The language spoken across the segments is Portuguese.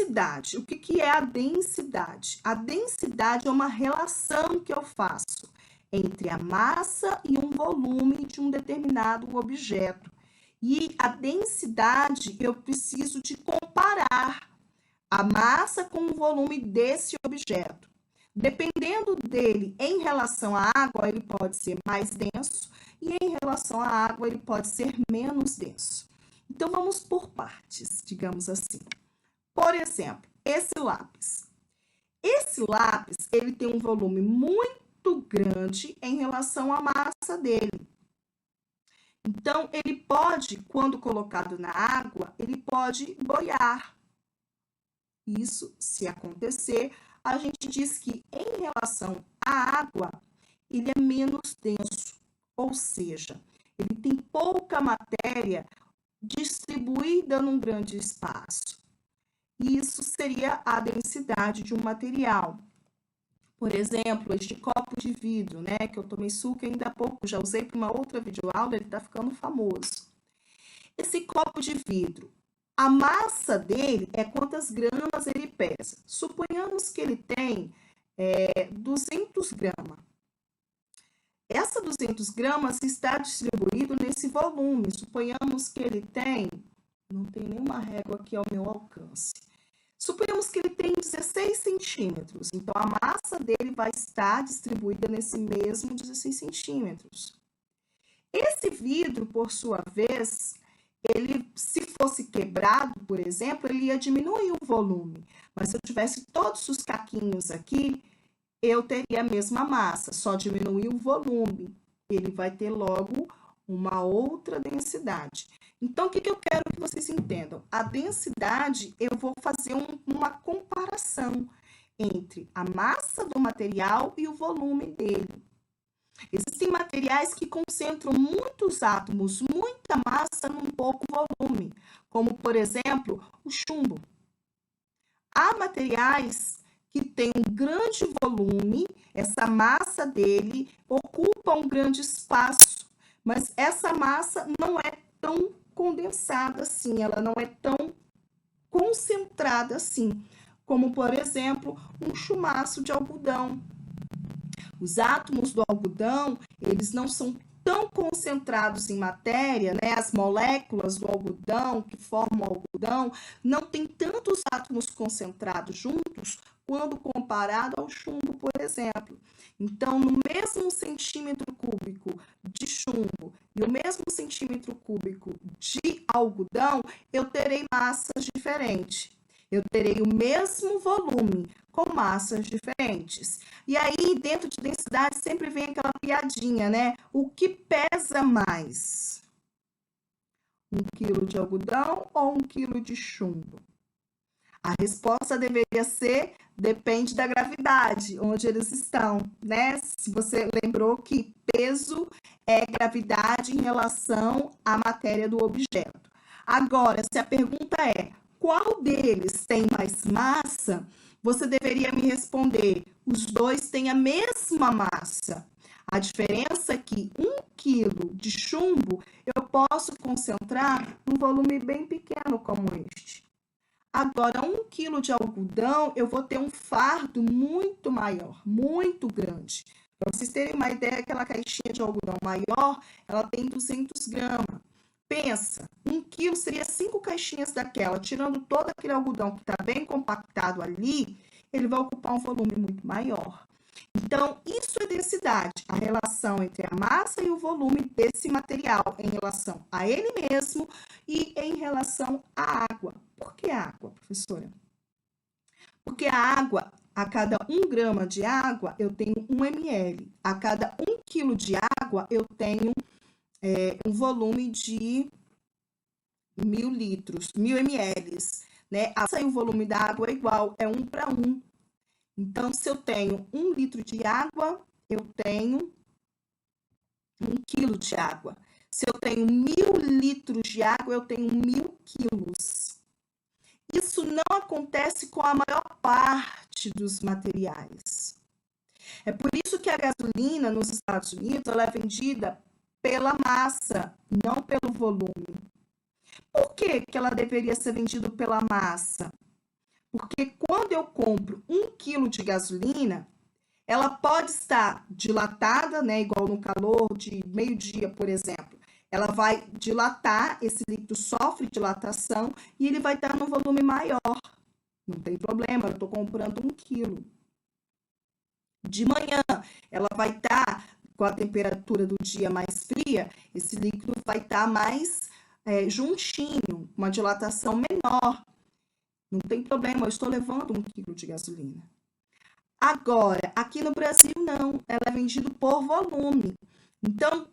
densidade. O que é a densidade? A densidade é uma relação que eu faço entre a massa e um volume de um determinado objeto. E a densidade, eu preciso de comparar a massa com o volume desse objeto. Dependendo dele em relação à água, ele pode ser mais denso, e em relação à água, ele pode ser menos denso. Então, vamos por partes, digamos assim. Por exemplo, esse lápis. Esse lápis, ele tem um volume muito grande em relação à massa dele. Então, ele pode, quando colocado na água, ele pode boiar. Isso, se acontecer, a gente diz que em relação à água, ele é menos denso, ou seja, ele tem pouca matéria distribuída num grande espaço. Isso seria a densidade de um material. Por exemplo, este copo de vidro, né, que eu tomei suco ainda há pouco, já usei para uma outra videoaula, ele está ficando famoso. Esse copo de vidro, a massa dele é quantas gramas ele pesa. Suponhamos que ele tem 200 gramas. Essa 200 gramas está distribuído nesse volume. Suponhamos que ele tem, não tem nenhuma régua aqui ao meu alcance. Suponhamos que ele tem 16 centímetros. Então, a massa dele vai estar distribuída nesse mesmo 16 centímetros. Esse vidro, por sua vez, ele, se fosse quebrado, por exemplo, ele ia diminuir o volume. Mas se eu tivesse todos os caquinhos aqui, eu teria a mesma massa, só diminuir o volume. Ele vai ter logo uma outra densidade. Então, o que eu quero que vocês entendam? A densidade, eu vou fazer uma comparação entre a massa do material e o volume dele. Existem materiais que concentram muitos átomos, muita massa num pouco volume, como, por exemplo, o chumbo. Há materiais que têm um grande volume, essa massa dele ocupa um grande espaço, mas essa massa não é tão condensada assim, ela não é tão concentrada assim, como, por exemplo, um chumaço de algodão. Os átomos do algodão, eles não são tão concentrados em matéria, né? As moléculas do algodão, que formam o algodão, não tem tantos átomos concentrados juntos quando comparado ao chumbo, por exemplo. Então, no mesmo centímetro cúbico de chumbo e o mesmo centímetro cúbico de algodão, eu terei massas diferentes. Eu terei o mesmo volume com massas diferentes. E aí, dentro de densidade, sempre vem aquela piadinha, né? O que pesa mais? 1 quilo de algodão ou 1 quilo de chumbo? A resposta deveria ser, depende da gravidade, onde eles estão, né? Se você lembrou que peso é gravidade em relação à matéria do objeto. Agora, se a pergunta é, qual deles tem mais massa? Você deveria me responder, os dois têm a mesma massa. A diferença é que 1 quilo de chumbo eu posso concentrar num volume bem pequeno como este. Agora, 1 quilo de algodão, eu vou ter um fardo muito maior, muito grande. Para vocês terem uma ideia, aquela caixinha de algodão maior, ela tem 200 gramas. Pensa, 1 quilo seria 5 caixinhas daquela, tirando todo aquele algodão que está bem compactado ali, ele vai ocupar um volume muito maior. Então, isso é densidade, a relação entre a massa e o volume desse material em relação a ele mesmo e em relação à água. Por que água, professora? Porque a água, a cada 1 grama de água, eu tenho 1 ml. A cada 1 quilo de água, eu tenho um volume de 1000 litros, 1000 ml, né? O volume da água é igual, é 1 para 1. Então, se eu tenho 1 litro de água, eu tenho 1 quilo de água. Se eu tenho 1000 litros de água, eu tenho 1000 quilos. Isso não acontece com a maior parte dos materiais. É por isso que a gasolina nos Estados Unidos ela é vendida pela massa, não pelo volume. Por que ela deveria ser vendida pela massa? Porque quando eu compro 1 quilo de gasolina, ela pode estar dilatada, né, igual no calor de meio-dia, por exemplo. Ela vai dilatar, esse líquido sofre dilatação e ele vai estar num volume maior. Não tem problema, eu estou comprando 1 quilo. De manhã, ela vai estar com a temperatura do dia mais fria, esse líquido vai estar mais juntinho, uma dilatação menor. Não tem problema, eu estou levando 1 quilo de gasolina. Agora, aqui no Brasil, não. Ela é vendida por volume. Então,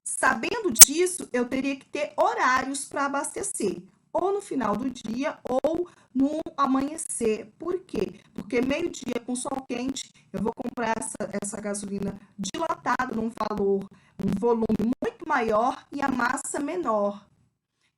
sabendo disso, eu teria que ter horários para abastecer. Ou no final do dia, ou no amanhecer. Por quê? Porque meio-dia, com sol quente, eu vou comprar essa gasolina dilatada num valor, um volume muito maior e a massa menor.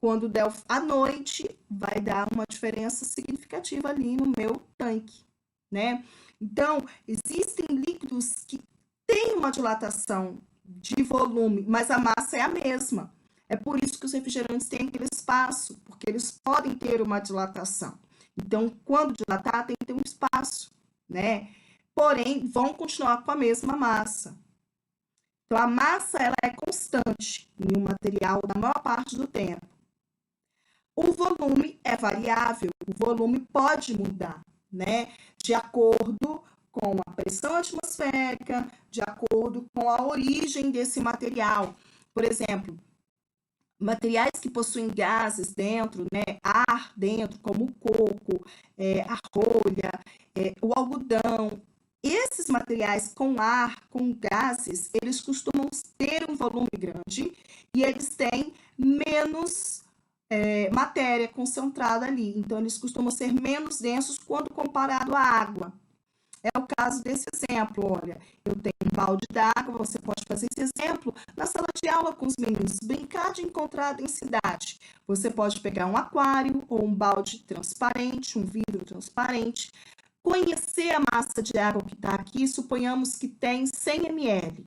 Quando der à noite, vai dar uma diferença significativa ali no meu tanque, né? Então, existem líquidos que têm uma dilatação de volume, mas a massa é a mesma. É por isso que os refrigerantes têm aquele espaço, porque eles podem ter uma dilatação. Então, quando dilatar, tem que ter um espaço, né? Porém, vão continuar com a mesma massa. Então, a massa ela é constante em um material na maior parte do tempo. O volume é variável, o volume pode mudar, né? De acordo com a pressão atmosférica, de acordo com a origem desse material. Por exemplo, materiais que possuem gases dentro, né? Ar dentro, como o coco, a rolha, o algodão. Esses materiais com ar, com gases, eles costumam ter um volume grande e eles têm menos matéria concentrada ali. Então, eles costumam ser menos densos quando comparado à água. É o caso desse exemplo, olha, eu tenho um balde d'água, você pode fazer esse exemplo na sala de aula com os meninos, brincar de encontrar a densidade. Você pode pegar um aquário ou um balde transparente, um vidro transparente, conhecer a massa de água que está aqui, suponhamos que tem 100 ml.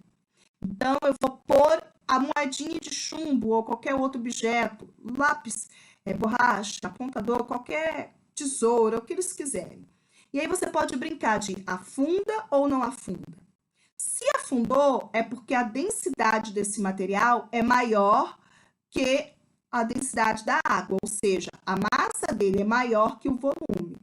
Então, eu vou pôr a moedinha de chumbo ou qualquer outro objeto, lápis, borracha, apontador, qualquer tesoura, o que eles quiserem. E aí você pode brincar de afunda ou não afunda. Se afundou, é porque a densidade desse material é maior que a densidade da água, ou seja, a massa dele é maior que o volume.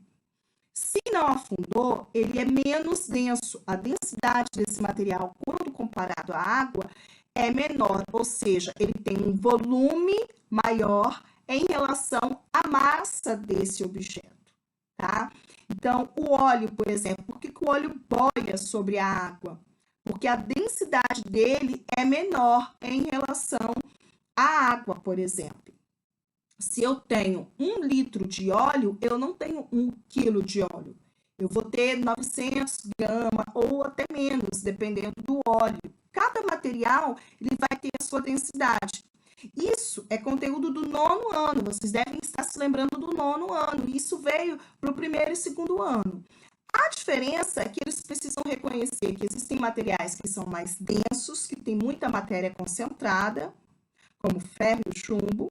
Se não afundou, ele é menos denso. A densidade desse material, quando comparado à água, é menor, ou seja, ele tem um volume maior em relação à massa desse objeto, tá? Então, o óleo, por exemplo, por que o óleo boia sobre a água? Porque a densidade dele é menor em relação à água, por exemplo. Se eu tenho 1 litro de óleo, eu não tenho 1 quilo de óleo. Eu vou ter 900 gramas ou até menos, dependendo do óleo. Cada material ele vai ter a sua densidade. Isso é conteúdo do 9º ano. Vocês devem estar se lembrando do 9º ano. Isso veio para o 1º e 2º ano. A diferença é que eles precisam reconhecer que existem materiais que são mais densos, que têm muita matéria concentrada, como ferro e chumbo,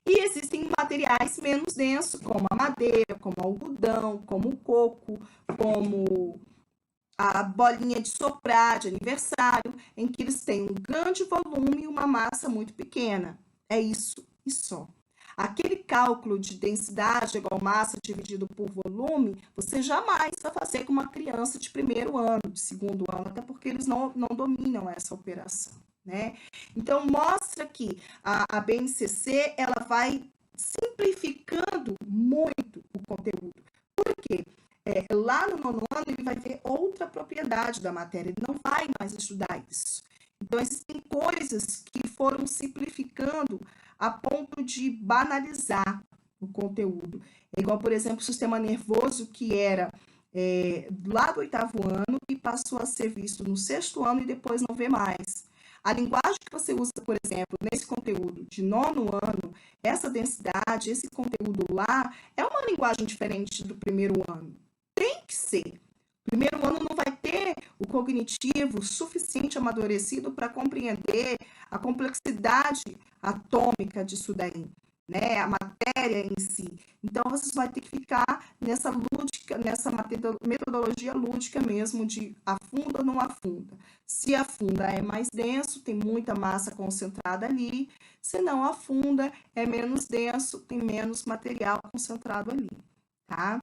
e existem materiais menos densos, como a madeira, como o algodão, como o coco, como a bolinha de soprar de aniversário, em que eles têm um grande volume e uma massa muito pequena. É isso e só. Aquele cálculo de densidade igual massa dividido por volume, você jamais vai fazer com uma criança de 1º ano, de 2º ano, até porque eles não dominam essa operação, né? Então, mostra que a BNCC, ela vai simplificando muito o conteúdo. Por quê? Lá no 9º ano, ele vai ver outra propriedade da matéria, ele não vai mais estudar isso. Então, existem coisas que foram simplificando a ponto de banalizar o conteúdo. É igual, por exemplo, o sistema nervoso, que era lá do 8º ano e passou a ser visto no 6º ano e depois não vê mais. A linguagem que você usa, por exemplo, nesse conteúdo de 9º ano, essa densidade, esse conteúdo lá, é uma linguagem diferente do 1º ano. Tem que ser. O 1º ano não vai ter o cognitivo suficiente amadurecido para compreender a complexidade atômica disso daí. né? A matéria em si. Então, vocês vão ter que ficar nessa lúdica, nessa metodologia lúdica mesmo de afunda ou não afunda. Se afunda é mais denso, tem muita massa concentrada ali. Se não afunda, é menos denso, tem menos material concentrado ali, tá?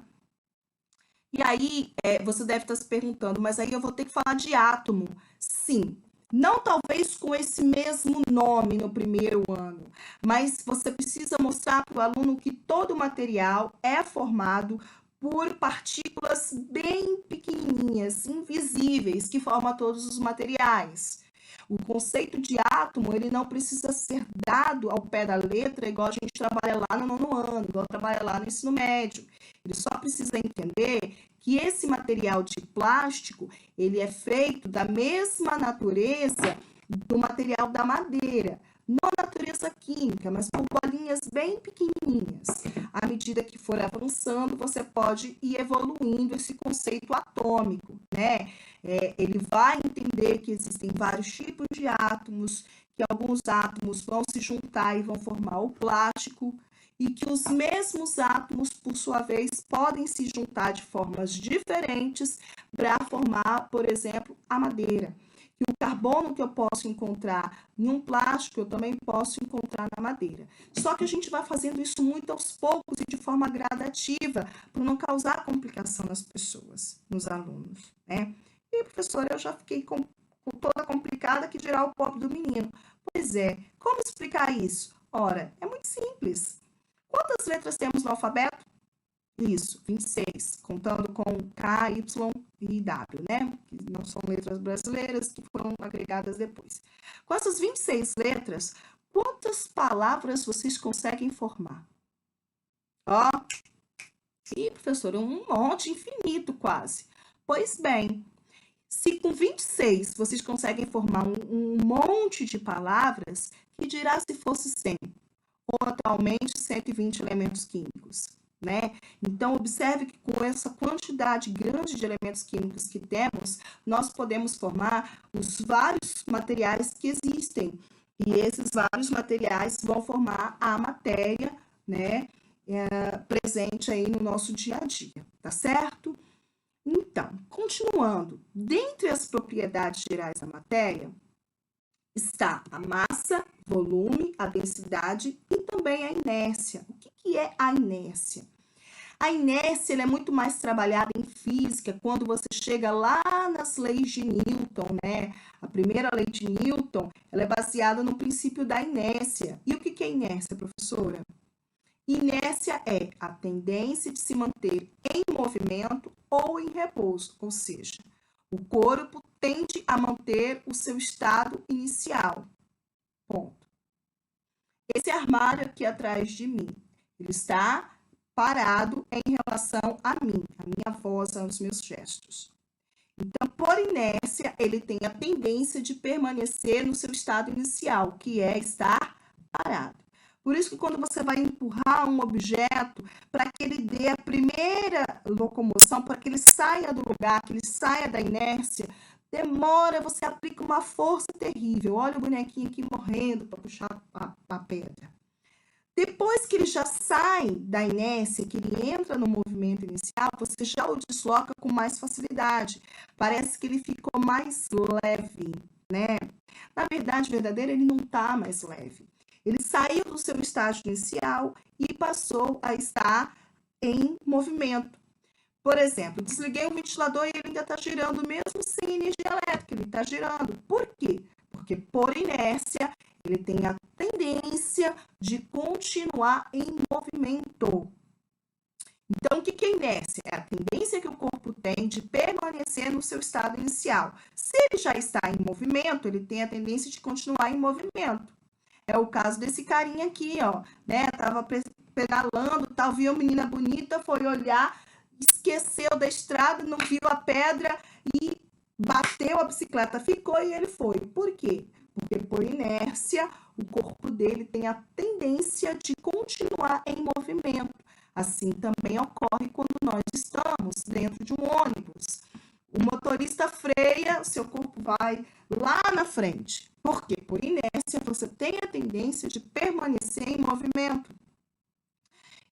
E aí, você deve estar se perguntando, mas aí eu vou ter que falar de átomo. Sim, não talvez com esse mesmo nome no primeiro ano, mas você precisa mostrar para o aluno que todo o material é formado por partículas bem pequenininhas, invisíveis, que formam todos os materiais. O conceito de átomo, ele não precisa ser dado ao pé da letra, igual a gente trabalha lá no nono ano, igual trabalha lá no ensino médio. Ele só precisa entender que esse material de plástico, ele é feito da mesma natureza do material da madeira. Não natureza química, mas por bolinhas bem pequenininhas. À medida que for avançando, você pode ir evoluindo esse conceito atômico, né? Ele vai entender que existem vários tipos de átomos, que alguns átomos vão se juntar e vão formar o plástico, e que os mesmos átomos, por sua vez, podem se juntar de formas diferentes para formar, por exemplo, a madeira. E o carbono que eu posso encontrar em um plástico, eu também posso encontrar na madeira. Só que a gente vai fazendo isso muito aos poucos e de forma gradativa, para não causar complicação nas pessoas, nos alunos, né? E, professora, eu já fiquei com toda complicada, que dirá o pobre do menino. Pois é, como explicar isso? Ora, é muito simples. Quantas letras temos no alfabeto? Isso, 26, contando com K, Y e W, né? Que não são letras brasileiras, que foram agregadas depois. Com essas 26 letras, quantas palavras vocês conseguem formar? Ó, e professor, um monte, infinito quase. Pois bem, se com 26 vocês conseguem formar um monte de palavras, que dirá se fosse 100? Ou atualmente 120 elementos químicos, né? Então, observe que com essa quantidade grande de elementos químicos que temos, nós podemos formar os vários materiais que existem. E esses vários materiais vão formar a matéria, né? Presente aí no nosso dia a dia, tá certo? Então, continuando, dentre as propriedades gerais da matéria, está a massa, volume, a densidade e também a inércia. O que é a inércia? A inércia é muito mais trabalhada em física quando você chega lá nas leis de Newton, né? A primeira lei de Newton, ela é baseada no princípio da inércia. E o que é inércia, professora? Inércia é a tendência de se manter em movimento ou em repouso, ou seja, o corpo tende a manter o seu estado inicial. Ponto. Esse armário aqui atrás de mim, ele está parado em relação a mim, a minha voz, aos meus gestos. Então, por inércia, ele tem a tendência de permanecer no seu estado inicial, que é estar parado. Por isso que quando você vai empurrar um objeto, para que ele dê a primeira locomoção, para que ele saia do lugar, que ele saia da inércia, demora, você aplica uma força terrível. Olha o bonequinho aqui morrendo para puxar a pedra. Depois que ele já sai da inércia, que ele entra no movimento inicial, você já o desloca com mais facilidade. Parece que ele ficou mais leve, né? Na verdade, verdadeira, ele não está mais leve. Ele saiu do seu estágio inicial e passou a estar em movimento. Por exemplo, desliguei um ventilador e ele ainda está girando, mesmo sem energia elétrica, ele está girando. Por quê? Porque, por inércia, ele tem a tendência de continuar em movimento. Então, o que é inércia? É a tendência que o corpo tem de permanecer no seu estado inicial. Se ele já está em movimento, ele tem a tendência de continuar em movimento. É o caso desse carinha aqui, ó, né? Tava pedalando, tal, viu uma menina bonita, foi olhar, esqueceu da estrada, não viu a pedra e bateu a bicicleta, ficou e ele foi. Por quê? Porque por inércia, o corpo dele tem a tendência de continuar em movimento. Assim também ocorre quando nós estamos dentro de um ônibus. O motorista freia, seu corpo vai lá na frente. Por quê? Por inércia, você tem a tendência de permanecer em movimento.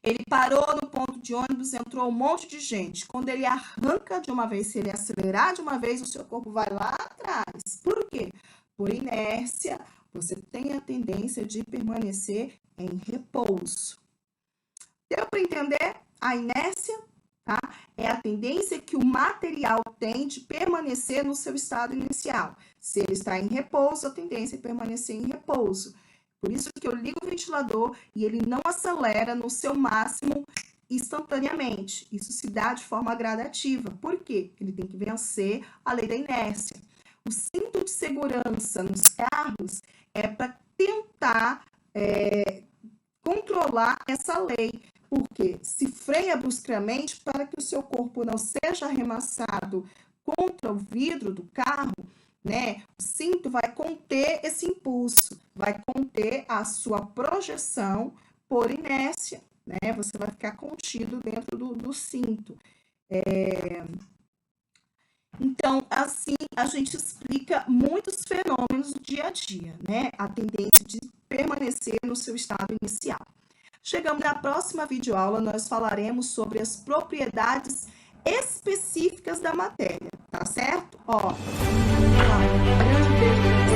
Ele parou no ponto de ônibus, entrou um monte de gente. Quando ele arranca de uma vez, se ele acelerar de uma vez, o seu corpo vai lá atrás. Por quê? Por inércia, você tem a tendência de permanecer em repouso. Deu para entender? A inércia, tá? É a tendência que o material tem de permanecer no seu estado inicial. Se ele está em repouso, a tendência é permanecer em repouso. Por isso que eu ligo o ventilador e ele não acelera no seu máximo instantaneamente. Isso se dá de forma gradativa. Por quê? Ele tem que vencer a lei da inércia. O cinto de segurança nos carros é para tentar controlar essa lei. Porque se freia bruscamente para que o seu corpo não seja arremessado contra o vidro do carro, né? O cinto vai conter esse impulso, vai conter a sua projeção por inércia, né? Você vai ficar contido dentro do cinto. Então, assim, a gente explica muitos fenômenos do dia a dia, né? A tendência de permanecer no seu estado inicial. Chegamos na próxima videoaula, nós falaremos sobre as propriedades específicas da matéria, tá certo? Ó, um grande beijo.